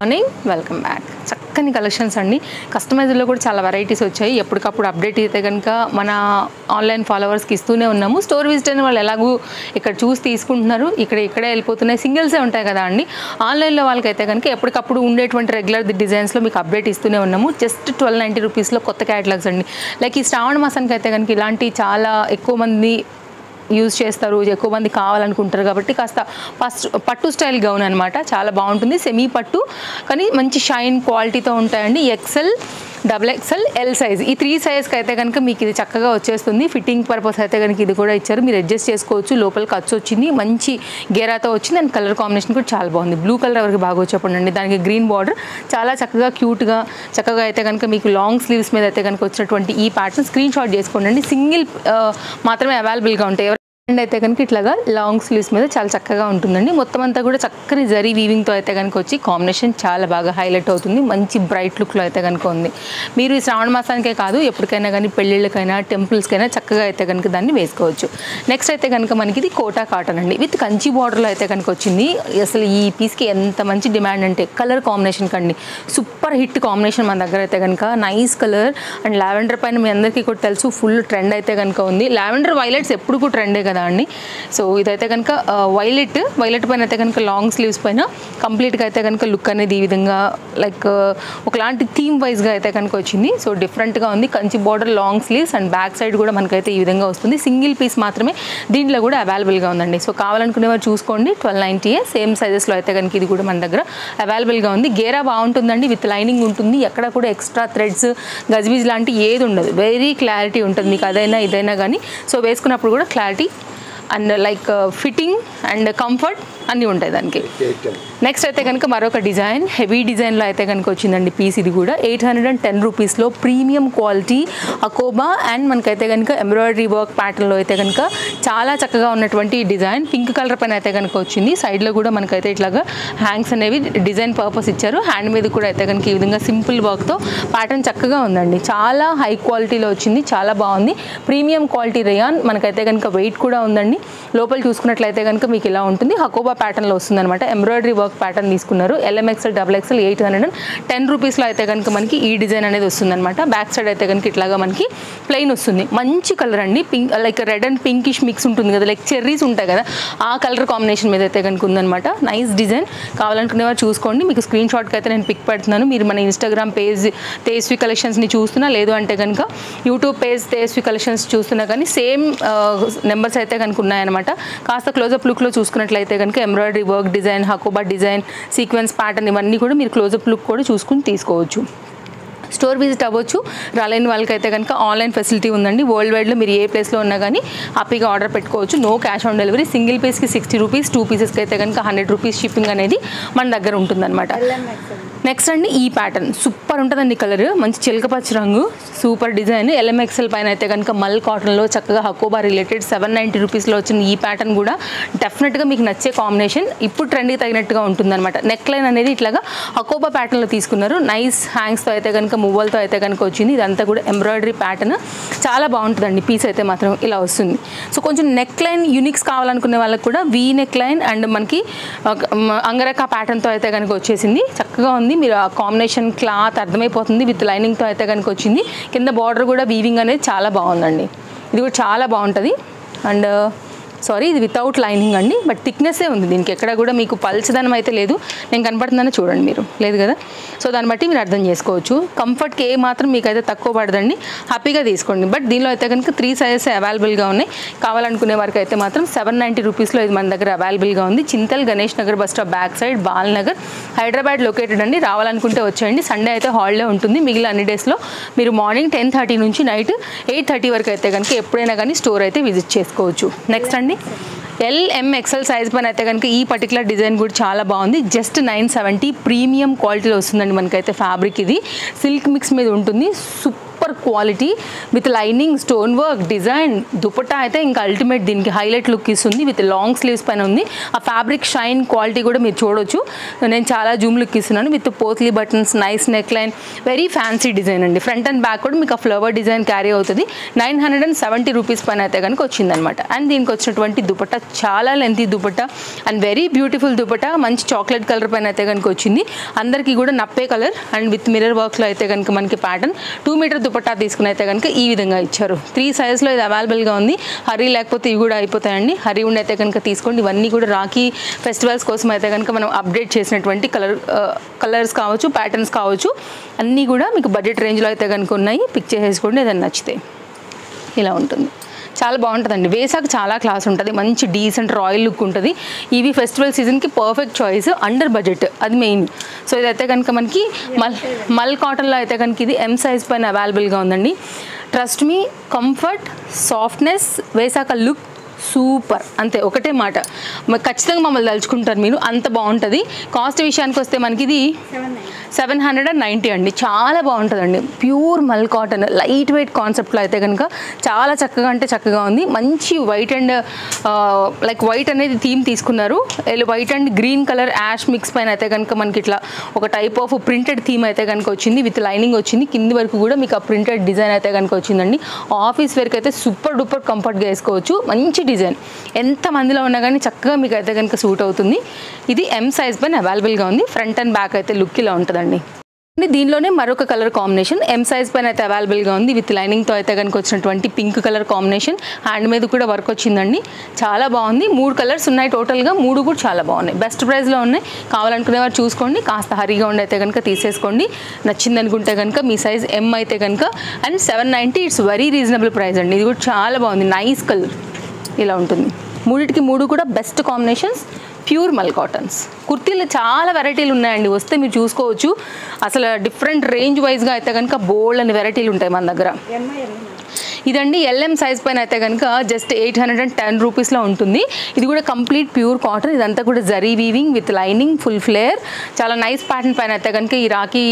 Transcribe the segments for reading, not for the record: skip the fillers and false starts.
Morning welcome back. చక్కని collections అండి. కస్టమైజ్లో కూడా చాలా వెరైటీస్ వచ్చాయి. ఎప్పటికప్పుడు అప్డేట్ అయితే కనుక మన ఆన్లైన్ ఫాలోవర్స్కి ఇస్తూనే ఉన్నాము. స్టోర్ విజిట్ అయిన వాళ్ళు ఎలాగూ ఇక్కడ చూసి తీసుకుంటున్నారు, ఇక్కడే వెళ్ళిపోతున్నాయి. సింగిల్సే ఉంటాయి కదా అండి. ఆన్లైన్లో వాళ్ళకైతే కనుక ఎప్పటికప్పుడు ఉండేటువంటి రెగ్యులర్ డిజైన్స్లో మీకు అప్డేట్ ఇస్తూనే ఉన్నాము. జస్ట్ 1290 రూపీస్లో కొత్త క్యాటలాగ్స్ అండి. లైక్ ఈ శ్రావణ మాసానికి అయితే కనుక ఇలాంటి చాలా ఎక్కువ మంది యూజ్ చేస్తారు, ఎక్కువ మంది కావాలనుకుంటారు కాబట్టి కాస్త పట్టు స్టైల్ గౌన్ అనమాట. చాలా బాగుంటుంది. సెమీ పట్టు కానీ మంచి షైన్ క్వాలిటీతో ఉంటాయండి. XL, XXL, L సైజ్, ఈ 3 సైజ్కి అయితే కనుక మీకు ఇది చక్కగా వచ్చేస్తుంది. ఫిట్టింగ్ పర్పస్ అయితే కనుక ఇది కూడా ఇచ్చారు, మీరు అడ్జస్ట్ చేసుకోవచ్చు. లోపల ఖర్చు వచ్చింది, మంచి గేరాతో వచ్చింది. అండ్ కలర్ కాంబినేషన్ కూడా చాలా బాగుంది. బ్లూ కలర్ ఎవరికి బాగా వచ్చేప్పండి. దానికి గ్రీన్ బార్డర్ చాలా చక్కగా క్యూట్గా చక్కగా అయితే కనుక మీకు లాంగ్ స్లీవ్స్ మీద అయితే కనుక వచ్చినటువంటి ఈ ప్యాటర్న్ స్క్రీన్ షాట్ చేసుకోండి. సింగిల్ మాత్రమే అవైలబుల్గా ఉంటాయి. అండ్ అయితే కనుక ఇట్లాగా లాంగ్ స్లీవ్స్ మీద చాలా చక్కగా ఉంటుందండి. మొత్తం అంతా కూడా చక్కని జరీ వీవింగ్తో అయితే కనుక వచ్చి కాంబినేషన్ చాలా బాగా హైలైట్ అవుతుంది. మంచి బ్రైట్ లుక్లో అయితే కనుక ఉంది. మీరు ఈ శ్రావణ మాసానికే కాదు ఎప్పటికైనా కానీ పెళ్ళిళ్ళకైనా టెంపుల్స్కైనా చక్కగా అయితే కనుక దాన్ని వేసుకోవచ్చు. నెక్స్ట్ అయితే కనుక మనకి ఇది కోటా కాటన్ అండి, విత్ కంచి బార్డర్లో అయితే కనుక వచ్చింది. అసలు ఈ పీస్కి ఎంత మంచి డిమాండ్ అంటే కలర్ కాంబినేషన్ కండి సూపర్ హిట్ కాంబినేషన్ మన దగ్గర అయితే కనుక. నైస్ కలర్ అండ్ లావెండర్ పైన మీ అందరికీ కూడా తెలుసు ఫుల్ ట్రెండ్ అయితే కనుక ఉంది. లావెండర్ వైలెట్స్ ఎప్పుడు కూడా ట్రెండే కదా అండి. సో ఇదైతే కనుక వైలెట్ పైన అయితే కనుక లాంగ్ స్లీవ్స్ పైన కంప్లీట్గా అయితే కనుక లుక్ అనేది ఈ విధంగా లైక్ ఒకలాంటి థీమ్ వైజ్గా అయితే కనుక వచ్చింది. సో డిఫరెంట్గా ఉంది. Kanchi border, long sleeves and back side కూడా మనకైతే ఈ విధంగా వస్తుంది. సింగిల్ పీస్ మాత్రమే దీంట్లో కూడా అవైలబుల్గా ఉందండి. సో కావాలనుకునేవారు చూసుకోండి. 1290 సేమ్ సైజెస్లో అయితే కనుక ఇది కూడా మన దగ్గర అవైలబుల్గా ఉంది. గేరా బాగుంటుందండి, విత్ లైనింగ్ ఉంటుంది. ఎక్కడ కూడా ఎక్స్ట్రా థ్రెడ్స్ గజ్బీజ్ లాంటి ఏది ఉండదు. వెరీ క్లారిటీ ఉంటుంది మీకు అదైనా ఇదైనా కానీ. సో వేసుకున్నప్పుడు కూడా clarity and like fitting and comfort అన్నీ ఉంటాయి దానికి. నెక్స్ట్ అయితే కనుక మరొక డిజైన్, హెవీ డిజైన్లో అయితే కనుక వచ్చిందండి పీస్. ఇది కూడా 810 రూపీస్లో ప్రీమియం క్వాలిటీ అకోబా అండ్ మనకైతే కనుక ఎంబ్రాయిడరీ వర్క్ ప్యాటర్న్లో అయితే కనుక చాలా చక్కగా ఉన్నటువంటి డిజైన్. పింక్ కలర్ పైన అయితే కనుక వచ్చింది. సైడ్లో కూడా మనకైతే ఇట్లాగా హ్యాంగ్స్ అనేవి డిజైన్ పర్పస్ ఇచ్చారు. హ్యాండ్ మీద కూడా అయితే కనుక ఈ విధంగా సింపుల్ వర్క్తో ప్యాటర్న్ చక్కగా ఉందండి. చాలా హై క్వాలిటీలో వచ్చింది, చాలా బాగుంది. ప్రీమియం క్వాలిటీ రేయాన్, మనకైతే కనుక వెయిట్ కూడా ఉందండి. లోపల చూసుకున్నట్లయితే కనుక మీకు ఇలా ఉంటుంది. హకోబా ప్యాటర్న్లో వస్తుంది అనమాట. ఎంబ్రాయిడరీ వర్క్ ప్యాటర్న్ తీసుకున్నారు. LMXL, XXL 810 రూపీస్లో అయితే కనుక మనకి ఈ డిజైన్ అనేది వస్తుంది అనమాట. బ్యాక్ సైడ్ అయితే కనుక ఇట్లాగా మనకి ప్లెయిన్ వస్తుంది. మంచి కలర్ అండి, pink like red and pinkish mix ఉంటుంది కదా, లైక్ చెర్రీస్ ఉంటాయి కదా, ఆ కలర్ కాంబినేషన్ మీద అయితే కనుక ఉందనమాట. Nice design. కావాలనుకునేవారు చూసుకోండి. మీకు స్క్రీన్ షాట్కి అయితే నేను పిక్ పెడుతున్నాను. మీరు మన ఇన్స్టాగ్రామ్ పేజ్ తేజస్వి కలెక్షన్స్ని చూస్తున్నా, లేదు అంటే కనుక యూట్యూబ్ పేజ్ తేజస్వి కలెక్షన్స్ చూస్తున్నా కానీ సేమ్ నెంబర్స్ అయితే కనుక ఉన్నాయన్నమాట. కాస్త క్లోజప్ లుక్లో చూసుకున్నట్లయితే కనుక embroidery work design, Hakoba design, sequence pattern ఇవన్నీ కూడా మీరు క్లోజప్ లుక్ కూడా చూసుకుని తీసుకోవచ్చు. స్టోర్ విజిట్ అవ్వచ్చు. రాలేని వాళ్ళకైతే కనుక ఆన్లైన్ ఫెసిలిటీ ఉందండి. వరల్డ్ వైడ్లో మీరు ఏ ప్లేస్లో ఉన్నా కానీ హ్యాపీగా ఆర్డర్ పెట్టుకోవచ్చు. No cash on delivery. Single పీస్కి 60 రూపీస్, 2 పీసెస్కి అయితే కనుక 100 రూపీస్ షిప్పింగ్ అనేది మన దగ్గర ఉంటుందన్నమాట. నెక్స్ట్ అండి ఈ ప్యాటర్న్ సూపర్ ఉంటుందండి. కలర్ మంచి చిలకపచ్చ రంగు, సూపర్ డిజైన్. LMXL పైన అయితే కనుక మల్ కాటన్లో చక్కగా హకోబా రిలేటెడ్ 790 రూపీస్లో వచ్చిన ఈ ప్యాటర్న్ కూడా డెఫినెట్గా మీకు నచ్చే కాంబినేషన్. ఇప్పుడు ట్రెండ్కి తగినట్టుగా ఉంటుందన్నమాట. నెక్ లైన్ అనేది ఇట్లాగా హకోబా ప్యాటర్న్లో తీసుకున్నారు. నైస్ హ్యాంగ్స్తో అయితే కనుక మువ్వలతో అయితే కనుక వచ్చింది. ఇదంతా కూడా ఎంబ్రాయిడరీ ప్యాటర్న్ చాలా బాగుంటుందండి. పీస్ అయితే మాత్రం ఇలా వస్తుంది. సో కొంచెం నెక్ లైన్ యూనిక్స్ కావాలనుకునే వాళ్ళకి కూడా వీ నెక్ లైన్ అండ్ మనకి అంగరకా ప్యాటర్న్తో అయితే కనుక వచ్చేసింది. చక్కగా ఉంది. మీరు ఆ కాంబినేషన్ క్లాత్ అర్థమైపోతుంది. విత్ లైనింగ్తో అయితే కనుక వచ్చింది. కింద బార్డర్ కూడా వీవింగ్ అనేది చాలా బాగుందండి. ఇది కూడా చాలా బాగుంటుంది. అండ్ సారీ, ఇది వితౌట్ లైనింగ్ అండి, బట్ థిక్నెస్సే ఉంది దీనికి. ఎక్కడ కూడా మీకు పల్చదనం అయితే లేదు. నేను కనపడుతుందని చూడండి, మీరు లేదు కదా. సో దాన్ని బట్టి మీరు అర్థం చేసుకోవచ్చు. కంఫర్ట్కి ఏ మాత్రం మీకు అయితే తక్కువ పడదండి, హ్యాపీగా తీసుకోండి. బట్ దీనిలో అయితే కనుక 3 సైజెస్ అవైలబుల్గా ఉన్నాయి. కావాలనుకునే వారికి అయితే మాత్రం 790 రూపీస్లో ఇది మన దగ్గర అవైలబుల్గా ఉంది. Chintal Ganesh Nagar bus stop back side, Balnagar, Hyderabad located అండి. రావాలనుకుంటే వచ్చేయండి. సండే అయితే హాలిడే ఉంటుంది. మిగిలిన అన్ని డేస్లో మీరు మార్నింగ్ 10:30 నుంచి నైట్ 8:30 వరకు అయితే కనుక ఎప్పుడైనా కానీ స్టోర్ అయితే విజిట్ చేసుకోవచ్చు. నెక్స్ట్ అండి LMXL సైజ్ పైన అయితే కనుక ఈ పర్టికులర్ డిజైన్ కూడా చాలా బాగుంది. జస్ట్ 970 ప్రీమియం క్వాలిటీలో వస్తుందండి మనకైతే ఫ్యాబ్రిక్. ఇది సిల్క్ మిక్స్ మీద ఉంటుంది. Super super quality with lining, stone work, design. Dupatta అయితే ఇంకా అల్టిమేట్, దీనికి హైలైట్ లుక్ ఇస్తుంది. విత్ లాంగ్ స్లీవ్స్ పైన ఉంది. ఆ ఫ్యాబ్రిక్ షైన్ క్వాలిటీ కూడా మీరు చూడొచ్చు. నేను చాలా జూమ్ లుక్ ఇస్తున్నాను. With potli buttons, nice neck line, very fancy design అండి. ఫ్రంట్ అండ్ బ్యాక్ కూడా మీకు ఆ ఫ్లవర్ డిజైన్ క్యారీ అవుతుంది. 970 రూపీస్ పైన అయితే కనుక వచ్చిందనమాట. అండ్ దీనికి వచ్చినటువంటి దుపట్టా చాలా lengthy dupatta and very beautiful dupatta. మంచి చాక్లెట్ కలర్ పైన అయితే కనుక వచ్చింది. అందరికీ కూడా నప్పే కలర్ అండ్ విత్ మిర్రర్ వర్క్లో అయితే కనుక మనకి ప్యాటర్న్. 2 మీటర్ దుపట్టా తీసుకుని అయితే కనుక ఈ విధంగా ఇచ్చారు. 3 సైజ్లో ఇది అవైలబుల్గా ఉంది. హరీ లేకపోతే ఇవి కూడా అయిపోతాయండి. హరీ ఉండి అయితే కనుక తీసుకోండి. ఇవన్నీ కూడా రాఖీ ఫెస్టివల్స్ కోసం అయితే కనుక మనం అప్డేట్ చేసినటువంటి కలర్స్ కావచ్చు, ప్యాటర్న్స్ కావచ్చు, అన్నీ కూడా మీకు బడ్జెట్ రేంజ్లో అయితే కనుక ఉన్నాయి. పిక్ చేసేసుకోండి ఏదైనా నచ్చితే. ఇలా ఉంటుంది, చాలా బాగుంటుందండి. వేసాక చాలా క్లాస్ ఉంటుంది. మంచి డీసెంట్ రాయల్ లుక్ ఉంటుంది. ఇవి ఫెస్టివల్ సీజన్కి పర్ఫెక్ట్ చాయిస్, అండర్ బడ్జెట్, అది మెయిన్. సో ఇదైతే కనుక మనకి మల్ కాటన్లో అయితే కనుక ఇది M సైజ్ పైన అవైలబుల్గా ఉందండి. ట్రస్ట్ మీ, కంఫర్ట్, సాఫ్ట్నెస్, వేసాక లుక్ సూపర్, అంతే, ఒకటే మాట. ఖచ్చితంగా మమ్మల్ని తలుచుకుంటారు మీరు, అంత బాగుంటుంది. కాస్ట్ విషయానికి వస్తే మనకి ఇది 790 అండి. చాలా బాగుంటుందండి. ప్యూర్ మల్ కాటన్, లైట్ వెయిట్ కాన్సెప్ట్లో అయితే కనుక చాలా చక్కగా అంటే చక్కగా ఉంది. మంచి వైట్ అండ్ లైక్ వైట్ అనేది థీమ్ తీసుకున్నారు. White and green colour ash mix పైన అయితే కనుక మనకి ఇట్లా ఒక టైప్ ఆఫ్ ప్రింటెడ్ థీమ్ అయితే కనుక వచ్చింది. విత్ లైనింగ్ వచ్చింది. కింది వరకు కూడా మీకు ఆ ప్రింటెడ్ డిజైన్ అయితే కనుక వచ్చిందండి. ఆఫీస్ వేర్కి అయితే సూపర్ డూపర్ కంఫర్ట్గా వేసుకోవచ్చు. మంచి డిజైన్, ఎంత మందిలో ఉన్నా కానీ చక్కగా మీకు అయితే కనుక సూట్ అవుతుంది. ఇది M సైజ్ పైన అవైలబుల్గా ఉంది. ఫ్రంట్ అండ్ బ్యాక్ అయితే లుక్ ఇలా ఉంటుందండి. దీనిలోనే మరొక కలర్ కాంబినేషన్ M సైజ్ పైన అయితే అవైలబుల్గా ఉంది. విత్ లైనింగ్తో అయితే కనుక వచ్చినటువంటి పింక్ కలర్ కాంబినేషన్. హ్యాండ్ మీద కూడా వర్క్ వచ్చిందండి. చాలా బాగుంది. 3 కలర్స్ ఉన్నాయి టోటల్గా. 3 కూడా చాలా బాగున్నాయి. బెస్ట్ ప్రైస్లో ఉన్నాయి. కావాలనుకునే వారు చూసుకోండి. కాస్త హరీగా ఉండి అయితే కనుక తీసేసుకోండి. నచ్చింది అనుకుంటే కనుక మీ సైజ్ M అయితే కనుక. And 790, it's very reasonable price అండి. ఇది కూడా చాలా బాగుంది. నైస్ కలర్ ఇలా ఉంటుంది. 3 కూడా బెస్ట్ కాంబినేషన్స్. ప్యూర్ మల్ కాటన్స్. కుర్తీలు చాలా వెరైటీలు ఉన్నాయండి. వస్తే మీరు చూసుకోవచ్చు. అసలు డిఫరెంట్ రేంజ్ వైజ్గా అయితే కనుక బోల్డ్ అని వెరైటీలు ఉంటాయి మన దగ్గర. ఇదండి LM సైజ్ పైన అయితే కనుక జస్ట్ 810 రూపీస్లో ఉంటుంది. ఇది కూడా కంప్లీట్ ప్యూర్ కాటన్. ఇదంతా కూడా zari weaving with lining, full flare, చాలా నైస్ ప్యాటర్న్ పైన అయితే కనుక ఈ రాఖీ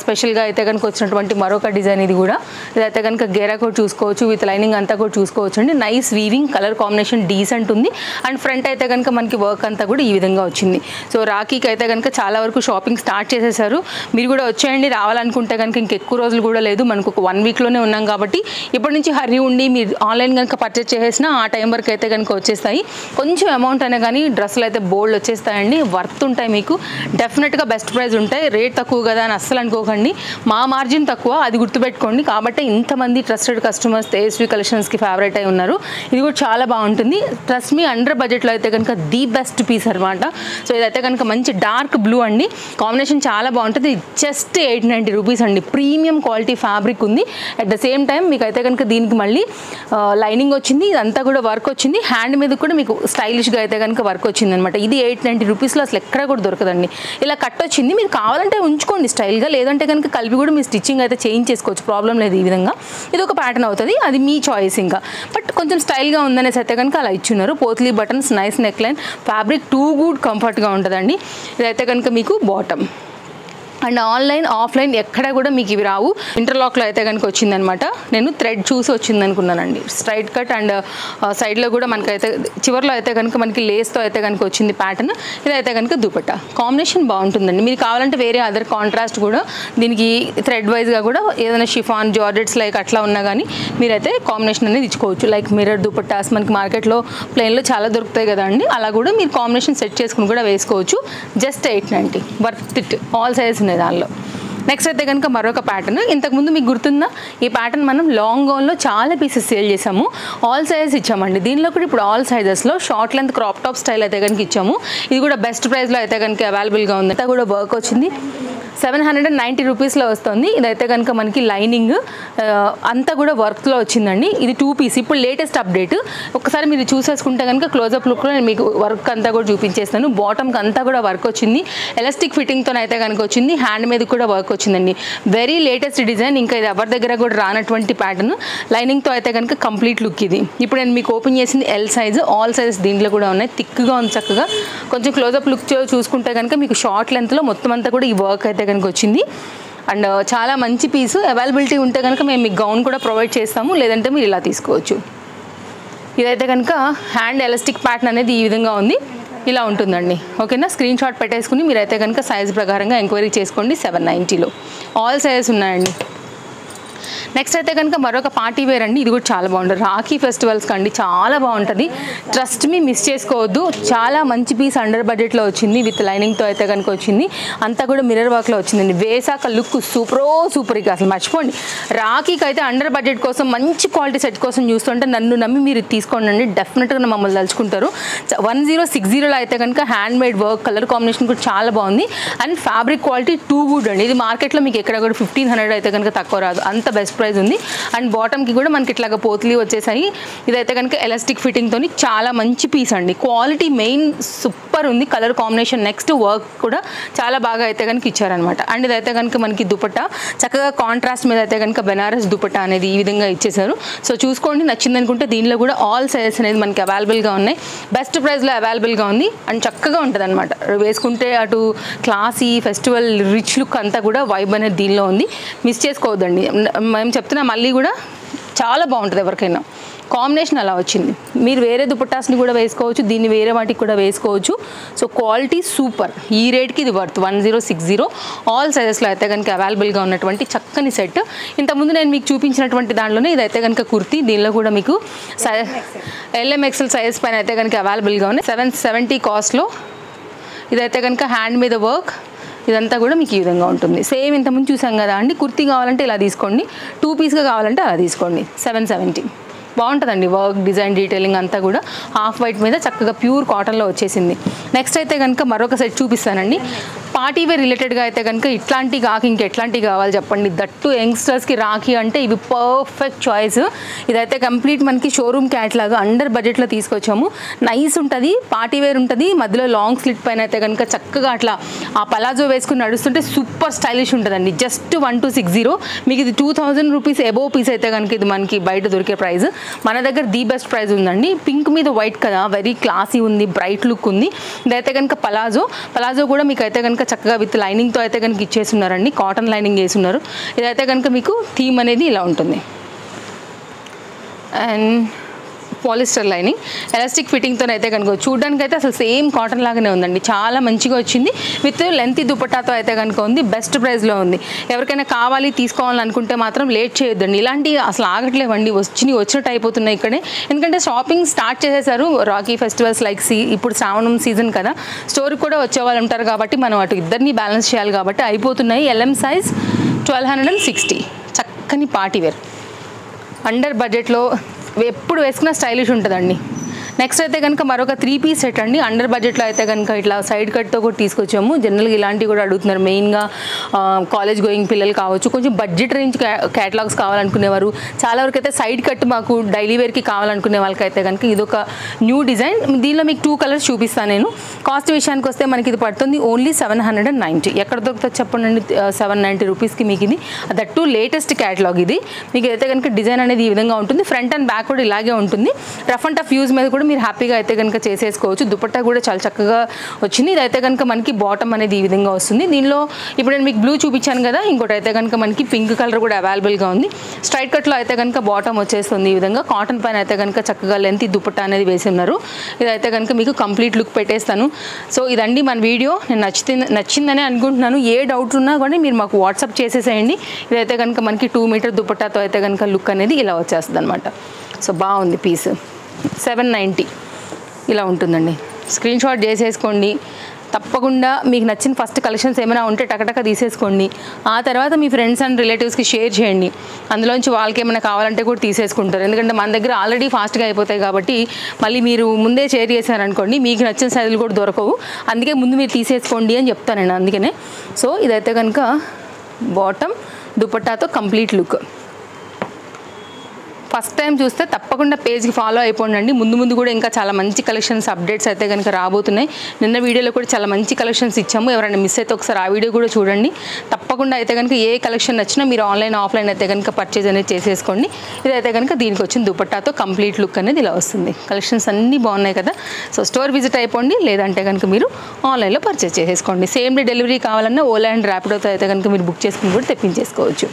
స్పెషల్గా అయితే కనుక వచ్చినటువంటి మరొక డిజైన్. ఇది కూడా ఇదైతే కనుక గేరా కూడా చూసుకోవచ్చు. విత్ లైనింగ్ అంతా కూడా చూసుకోవచ్చు అండి. Nice weaving, colour combination decent ఉంది. అండ్ ఫ్రంట్ అయితే కనుక మనకి వర్క్ అంతా కూడా ఈ విధంగా వచ్చింది. సో రాఖీకి అయితే కనుక చాలా వరకు షాపింగ్ స్టార్ట్ చేసేసారు. మీరు కూడా వచ్చేయండి. రావాలనుకుంటే కనుక ఇంకెక్కువ రోజులు కూడా లేదు. మనకు ఒక 1 వీక్లోనే ఉన్నాం కాబట్టి ఇప్పటి నుంచి హరీ ఉండి మీరు ఆన్లైన్ కనుక పర్చేస్ చేసేసినా ఆ టైం వరకు అయితే కనుక వచ్చేస్తాయి. కొంచెం అమౌంట్ అయినా కానీ డ్రెస్సులు అయితే బోల్డ్ వచ్చేస్తాయండి. వర్త్ ఉంటాయి. మీకు డెఫినెట్గా బెస్ట్ ప్రైస్ ఉంటాయి. రేట్ తక్కువ కదా అని అస్సలు అనుకోకండి. మా మార్జిన్ తక్కువ, అది గుర్తుపెట్టుకోండి. కాబట్టి ఇంతమంది ట్రస్టెడ్ కస్టమర్స్ తేజస్వి కలెక్షన్స్కి ఫేవరెట్ అయి ఉన్నారు. ఇది కూడా చాలా బాగుంటుంది. ట్రస్ట్ మీ, అండర్ బడ్జెట్లో అయితే కనుక ది బెస్ట్ పీస్ అనమాట. సో ఇదైతే కనుక మంచి డార్క్ బ్లూ అండి. కాంబినేషన్ చాలా బాగుంటుంది. జస్ట్ 890 రూపీస్ అండి. ప్రీమియం క్వాలిటీ ఫ్యాబ్రిక్ ఉంది. అట్ ద సేమ్ టైం మీకు అయితే కనుక దీనికి మళ్ళీ లైనింగ్ వచ్చింది. ఇదంతా కూడా వర్క్ వచ్చింది. హ్యాండ్ మీద కూడా మీకు స్టైలిష్గా అయితే కనుక వర్క్ వచ్చింది అనమాట. ఇది 890 రూపీస్లో అసలు ఎక్కడ కూడా దొరకదండి. ఇలా కట్ వచ్చింది. మీరు కావాలంటే ఉంచుకోండి స్టైల్గా, లేదంటే కనుక కలిపి కూడా మీ స్టిచ్చింగ్ అయితే చేంజ్ చేసుకోవచ్చు. ప్రాబ్లం లేదు. ఈ విధంగా ఇది ఒక ప్యాటర్న్ అవుతుంది. అది మీ చాయిస్ ఇంకా. బట్ కొంచెం స్టైల్గా ఉందనేసి అయితే కనుక అలా ఇచ్చున్నారు. Potli buttons, nice neck line, fabric too good కంఫర్ట్గా ఉంటుందండి. ఇదైతే కనుక మీకు బాటమ్. అండ్ ఆన్లైన్ ఆఫ్లైన్ ఎక్కడ కూడా మీకు ఇవి రావు. ఇంటర్లాక్లో అయితే కనుక వచ్చిందనమాట. నేను థ్రెడ్ చూసి వచ్చింది అనుకున్నానండి. స్ట్రైట్ కట్ అండ్ సైడ్లో కూడా మనకైతే చివరిలో అయితే కనుక మనకి లేస్తో అయితే కనుక వచ్చింది ప్యాటర్న్. ఇదైతే కనుక దుపట్టా. కాంబినేషన్ బాగుంటుందండి. మీరు కావాలంటే వేరే అదర్ కాంట్రాస్ట్ కూడా దీనికి థ్రెడ్ వైజ్గా కూడా ఏదైనా షిఫాన్, జార్జెట్స్ లైక్ అట్లా ఉన్నా కానీ మీరైతే కాంబినేషన్ అనేది ఇచ్చుకోవచ్చు. లైక్ మిర్రర్ దుపట్టాస్ మనకి మార్కెట్లో ప్లెయిన్లో చాలా దొరుకుతాయి కదా అండి. అలా కూడా మీరు కాంబినేషన్ సెట్ చేసుకుని కూడా వేసుకోవచ్చు. Just 890, worth it. All sizes దానిలో. నెక్స్ట్ అయితే కనుక మరొక ప్యాటర్న్. ఇంతకుముందు మీకు గుర్తుందా, ఈ ప్యాటర్న్ మనం లాంగ్ గౌన్లో చాలా పీసెస్ సేల్ చేసాము. ఆల్ సైజెస్ ఇచ్చామండి. దీనిలో కూడా ఇప్పుడు ఆల్ సైజెస్లో short length crop top style అయితే కనుక ఇచ్చాము. ఇది కూడా బెస్ట్ ప్రైస్లో అయితే కనుక అవైలబుల్గా ఉంది. అంతా కూడా వర్క్ వచ్చింది. 790 రూపీస్లో వస్తుంది. ఇదైతే కనుక మనకి లైనింగ్ అంతా కూడా వర్క్లో వచ్చిందండి. ఇది 2 పీస్. ఇప్పుడు లేటెస్ట్ అప్డేట్. ఒకసారి మీరు చూసేసుకుంటే కనుక క్లోజప్ లుక్లో నేను మీకు వర్క్ అంతా కూడా చూపించేస్తాను. బాటమ్కి అంతా కూడా వర్క్ వచ్చింది. ఎలాస్టిక్ ఫిట్టింగ్తో అయితే కనుక వచ్చింది. హ్యాండ్ మీద కూడా వర్క్ వచ్చిందండి. Very latest design. ఇంకా ఇది ఎవరి దగ్గర కూడా రానటువంటి ప్యాటర్న్. లైనింగ్తో అయితే కనుక కంప్లీట్ లుక్ ఇది. ఇప్పుడు నేను మీకు ఓపెన్ చేసింది L సైజు. ఆల్ సైజెస్ దీంట్లో కూడా ఉన్నాయి. థిక్గా ఉంది చక్కగా. కొంచెం క్లోజప్ లుక్ చూసుకుంటే కనుక మీకు షార్ట్ లెంత్లో మొత్తం అంతా కూడా ఈ వర్క్ అయితే కనుక వచ్చింది. అండ్ చాలా మంచి పీసు. అవైలబిలిటీ ఉంటే కనుక మేము మీకు గౌన్ కూడా ప్రొవైడ్ చేస్తాము, లేదంటే మీరు ఇలా తీసుకోవచ్చు. ఇదైతే కనుక హ్యాండ్ ఎలాస్టిక్ ప్యాటర్న్ అనేది ఈ విధంగా ఉంది, ఇలా ఉంటుందండి. ఓకేనా, స్క్రీన్ షాట్ పెట్టేసుకుని మీరైతే కనుక సైజ్ ప్రకారంగా ఎంక్వైరీ చేసుకోండి. 790లో ఆల్ సైజెస్ ఉన్నాయండి. నెక్స్ట్ అయితే కనుక మరొక పార్టీ వేర్ అండి. ఇది కూడా చాలా బాగుంటుంది, రాఖీ ఫెస్టివల్స్కి అండి చాలా బాగుంటుంది. ట్రస్ట్ మీ మిస్ చేసుకోవద్దు. చాలా మంచి పీస్ అండర్ బడ్జెట్లో వచ్చింది, విత్ లైనింగ్తో అయితే కనుక వచ్చింది. అంతా కూడా మిర్రర్ వర్క్లో వచ్చిందండి. వేసాక లుక్ సూపర్ ఇక అసలు మర్చిపోండి. రాఖీకి అయితే అండర్ బడ్జెట్ కోసం మంచి క్వాలిటీ సెట్ కోసం చూస్తుంటే నన్ను నమ్మి మీరు తీసుకోండి, డెఫినెట్గా మమ్మల్ని తలుచుకుంటారు. 1060లో అయితే కనుక hand made work, colour combination కూడా చాలా బాగుంది. And fabric quality too good అండి. ఇది మార్కెట్లో మీకు ఎక్కడ కూడా 1500 అయితే కనుక తక్కువ రాదు, అంత బెస్ట్ ప్రైస్ ఉంది. అండ్ బాటమ్కి కూడా మనకి ఇట్లాగా పోత్లీ వచ్చేసాయి. ఇదైతే కనుక ఎలాస్టిక్ ఫిట్టింగ్తో చాలా మంచి పీస్ అండి. క్వాలిటీ మెయిన్ సూపర్ ఉంది, కలర్ కాంబినేషన్ నెక్స్ట్ వర్క్ కూడా చాలా బాగా అయితే కనుక ఇచ్చారనమాట. అండ్ ఇదైతే కనుక మనకి దుపట్టా చక్కగా కాంట్రాస్ట్ మీద అయితే కనుక బెనారస్ దుపట్టా అనేది ఈ విధంగా ఇచ్చేసారు. సో చూసుకోండి, నచ్చింది అనుకుంటే దీనిలో కూడా ఆల్ సైజెస్ అనేది మనకి అవైలబుల్గా ఉన్నాయి. బెస్ట్ ప్రైస్లో అవైలబుల్గా ఉంది అండ్ చక్కగా ఉంటుంది అనమాట. వేసుకుంటే అటు క్లాసీ ఫెస్టివల్ రిచ్ లుక్ అంతా కూడా వైబ్ అనేది దీనిలో ఉంది. మిస్ చేసుకోవద్దండి. మేము చెప్తున్నా మళ్ళీ కూడా చాలా బాగుంటుంది. ఎవరికైనా కాంబినేషన్ అలా వచ్చింది. మీరు వేరే దుపట్టాస్ని కూడా వేసుకోవచ్చు, దీన్ని వేరే వాటికి కూడా వేసుకోవచ్చు. So quality super. ఈ రేట్కి ఇది వర్త్ 1060 ఆల్ సైజెస్లో అయితే కనుక అవైలబుల్గా ఉన్నటువంటి చక్కని సెట్. ఇంతకుముందు నేను మీకు చూపించినటువంటి దాంట్లోనే ఇదైతే కనుక కుర్తీ, దీనిలో కూడా మీకు LMXL సైజ్ పైన అయితే కనుక అవైలబుల్గా ఉన్నాయి. 770 కాస్ట్లో. ఇదైతే కనుక హ్యాండ్ మీద వర్క్, ఇదంతా కూడా మీకు ఈ విధంగా ఉంటుంది. సేమ్ ఇంతకుముందు చూసాం కదా అండి. కుర్తీ కావాలంటే ఇలా తీసుకోండి, 2 పీస్గా కావాలంటే అలా తీసుకోండి. 770 బాగుంటుందండి. వర్క్ డిజైన్ డీటెయిలింగ్ అంతా కూడా హాఫ్ వైట్ మీద చక్కగా ప్యూర్ కాటన్లో వచ్చేసింది. నెక్స్ట్ అయితే కనుక మరొక సెట్ చూపిస్తానండి. పార్టీ వేర్ రిలేటెడ్గా అయితే కనుక ఇట్లాంటి కాకి ఇంకెట్లాంటివి కావాలి చెప్పండి. దట్టు యంగ్స్టర్స్కి రాఖీ అంటే ఇవి పర్ఫెక్ట్ చాయిస్. ఇదైతే కంప్లీట్ మనకి షోరూమ్ క్యాట్లాగా అండర్ బడ్జెట్లో తీసుకొచ్చాము. నైస్ ఉంటుంది, పార్టీ వేర్ ఉంటుంది. మధ్యలో లాంగ్ స్లిట్ పైన అయితే కనుక చక్కగా అట్లా ఆ పలాజో వేసుకుని నడుస్తుంటే సూపర్ స్టైలిష్ ఉంటుందండి. జస్ట్ 1260. మీకు ఇది 2000 రూపీస్ ఎబో పీస్ అయితే కనుక ఇది మనకి బయట దొరికే ప్రైస్. మన దగ్గర ది బెస్ట్ ప్రైస్ ఉందండి. పింక్ మీద వైట్ కదా, వెరీ క్లాసీ ఉంది, బ్రైట్ లుక్ ఉంది. ఇదైతే కనుక పలాజో కూడా మీకు అయితే కనుక చక్కగా విత్ లైనింగ్తో అయితే కనుక ఇచ్చేస్తున్నారండి. Cotton lining వేసున్నారు. ఇదైతే కనుక మీకు థీమ్ అనేది ఇలా ఉంటుంది. అండ్ పాలిస్టర్ లైనింగ్ ఎలాస్టిక్ ఫిట్టింగ్తో అయితే కనుక చూడడానికి అయితే అసలు సేమ్ కాటన్ లాగానే ఉందండి. చాలా మంచిగా వచ్చింది. విత్ లెంతీ దుపట్టాతో అయితే కనుక ఉంది. బెస్ట్ ప్రైస్లో ఉంది. ఎవరికైనా కావాలి తీసుకోవాలనుకుంటే మాత్రం లేట్ చేయొద్దండి. ఇలాంటివి అసలు ఆగట్లేవండి, వచ్చినట్టు అయిపోతున్నాయి ఇక్కడే. ఎందుకంటే షాపింగ్ స్టార్ట్ చేసేసారు. రాఖీ ఫెస్టివల్స్ లైక్ ఇప్పుడు శ్రావణం సీజన్ కదా, స్టోర్కి కూడా వచ్చే వాళ్ళు ఉంటారు కాబట్టి మనం అటు ఇద్దరిని బ్యాలెన్స్ చేయాలి కాబట్టి అయిపోతున్నాయి. LM సైజ్ 1260 చక్కని పార్టీ వేర్ అండర్ బడ్జెట్లో ఎప్పుడు వేసుకున్న స్టైలిష్ ఉంటుందండి. నెక్స్ట్ అయితే కనుక మరొక 3 పీస్ సెట్ అండి. అండర్ బడ్జెట్లో అయితే కనుక ఇట్లా సైడ్ కట్తో కూడా తీసుకొచ్చాము. జనరల్గా ఇలాంటివి కూడా అడుగుతున్నారు. మెయిన్గా కాలేజ్ గోయింగ్ పిల్లలు కావచ్చు, కొంచెం బడ్జెట్ రేంజ్ క్యాటలాగ్స్ కావాలనుకునేవారు, చాలా వరకు అయితే సైడ్ కట్ మాకు డైలీ వేర్కి కావాలనుకునే వాళ్ళకైతే కనుక ఇది ఒక న్యూ డిజైన్. దీనిలో మీకు 2 కలర్స్ చూపిస్తాను నేను. కాస్ట్ విషయానికి వస్తే మనకి ఇది పడుతుంది ఓన్లీ 790. ఎక్కడ దొరుకుతుంది చెప్పండి. 790 రూపీస్కి మీకు ఇది. దట్టు లేటెస్ట్ క్యాటలాగ్ ఇది. మీకు అయితే కనుక డిజైన్ అనేది ఈ విధంగా ఉంటుంది. ఫ్రంట్ అండ్ బ్యాక్ కూడా ఇలాగే ఉంటుంది. రఫ్ అండ్ టఫ్ యూజ్ మీద కూడా మీరు హ్యాపీగా అయితే కనుక చేసేసుకోవచ్చు. దుపట్టా కూడా చాలా చక్కగా వచ్చింది. ఇదైతే కనుక మనకి బాటమ్ అనేది ఈ విధంగా వస్తుంది. దీనిలో ఇప్పుడు నేను మీకు బ్లూ చూపించాను కదా, ఇంకోటి అయితే కనుక మనకి పింక్ కలర్ కూడా అవైలబుల్గా ఉంది. స్ట్రైట్ కట్లో అయితే కనుక బాటమ్ వచ్చేస్తుంది ఈ విధంగా. కాటన్ పైన అయితే కనుక చక్కగా లెంతీ దుపట్టా అనేది వేసి ఉన్నారు. ఇదైతే కనుక మీకు కంప్లీట్ లుక్ పెట్టేస్తాను. సో ఇదండి మన వీడియో. నేను నచ్చిందని అనుకుంటున్నాను. ఏ డౌట్ ఉన్నా కానీ మీరు మాకు వాట్సాప్ చేసేసేయండి. ఇదైతే కనుక మనకి 2 మీటర్ దుపట్టాతో అయితే కనుక లుక్ అనేది ఇలా వచ్చేస్తుంది అనమాట. సో బాగుంది పీస్. 790 ఇలా ఉంటుందండి. స్క్రీన్ షాట్ చేసేసుకోండి. తప్పకుండా మీకు నచ్చిన ఫస్ట్ కలెక్షన్స్ ఏమైనా ఉంటే టకటక తీసేసుకోండి. ఆ తర్వాత మీ ఫ్రెండ్స్ అండ్ రిలేటివ్స్కి షేర్ చేయండి. అందులోంచి వాళ్ళకి ఏమైనా కావాలంటే కూడా తీసేసుకుంటారు. ఎందుకంటే మన దగ్గర ఆల్రెడీ ఫాస్ట్గా అయిపోతాయి కాబట్టి మళ్ళీ మీరు ముందే షేర్ చేశారనుకోండి మీకు నచ్చిన సైజులు కూడా దొరకవు. అందుకే ముందు మీరు తీసేసుకోండి అని చెప్తాను నేను. అందుకనే సో ఇదైతే కనుక బాటమ్ దుపట్టాతో కంప్లీట్ లుక్. ఫస్ట్ టైం చూస్తే తప్పకుండా పేజ్కి ఫాలో అయిపోండి. ముందు ముందు కూడా ఇంకా చాలా మంచి కలెక్షన్స్ అప్డేట్స్ అయితే కనుక రాబోతున్నాయి. నిన్న వీడియోలో కూడా చాలా మంచి కలెక్షన్స్ ఇచ్చాము. ఎవరైనా మిస్ అయితే ఒకసారి ఆ వీడియో కూడా చూడండి. తప్పకుండా అయితే కనుక ఏ కలెక్షన్ నచ్చినా మీరు ఆన్లైన్ ఆఫ్లైన్ అయితే కనుక పర్చేజ్ అనేది చేసేసుకోండి. ఇదైతే కనుక దీనికి వచ్చిన దుపట్టాతో కంప్లీట్ లుక్ అనేది ఇలా వస్తుంది. కలెక్షన్స్ అన్నీ బాగున్నాయి కదా. సో స్టోర్ విజిట్ అయిపోండి, లేదంటే కనుక మీరు ఆన్లైన్లో పర్చేజ్ చేసేసుకోండి. సేమ్ డే డెలివరీ కావాలన్నా ఓలా అండ్ ర్యాపిడోతో అయితే కనుక మీరు బుక్ చేసుకుని కూడా తెప్పించేసుకోవచ్చు.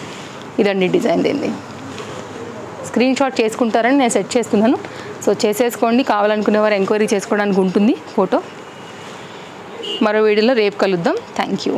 ఇదండి డిజైన్ దీన్ని. స్క్రీన్ షాట్ చేసుకుంటారని నేను సెట్ చేస్తున్నాను. సో చేసేసుకోండి. కావాలనుకునేవారు ఎంక్వైరీ చేసుకోవడానికి ఉంటుంది ఫోటో. మరో వీడియోలో రేపు కలుద్దాం. Thank you.